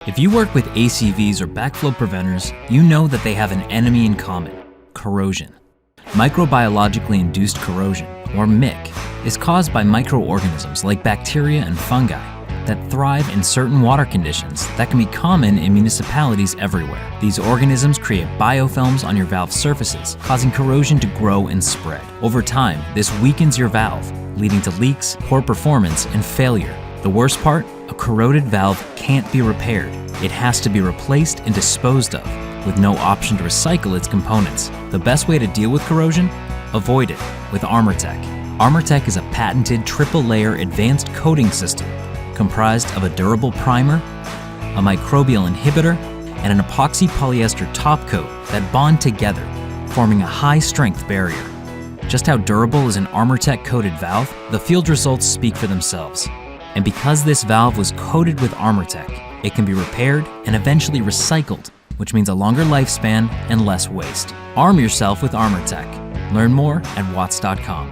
If you work with ACVs or backflow preventers, you know that they have an enemy in common: corrosion. Microbiologically induced corrosion, or MIC, is caused by microorganisms like bacteria and fungi that thrive in certain water conditions that can be common in municipalities everywhere. These organisms create biofilms on your valve surfaces, causing corrosion to grow and spread. Over time, this weakens your valve, leading to leaks, poor performance, and failure. The worst part? A corroded valve can't be repaired. It has to be replaced and disposed of, with no option to recycle its components. The best way to deal with corrosion? Avoid it with ArmorTek. ArmorTek is a patented triple-layer advanced coating system comprised of a durable primer, a microbial inhibitor, and an epoxy polyester top coat that bond together, forming a high-strength barrier. Just how durable is an ArmorTek coated valve? The field results speak for themselves. And because this valve was coated with ArmorTek, it can be repaired and eventually recycled, which means a longer lifespan and less waste. Arm yourself with ArmorTek. Learn more at watts.com.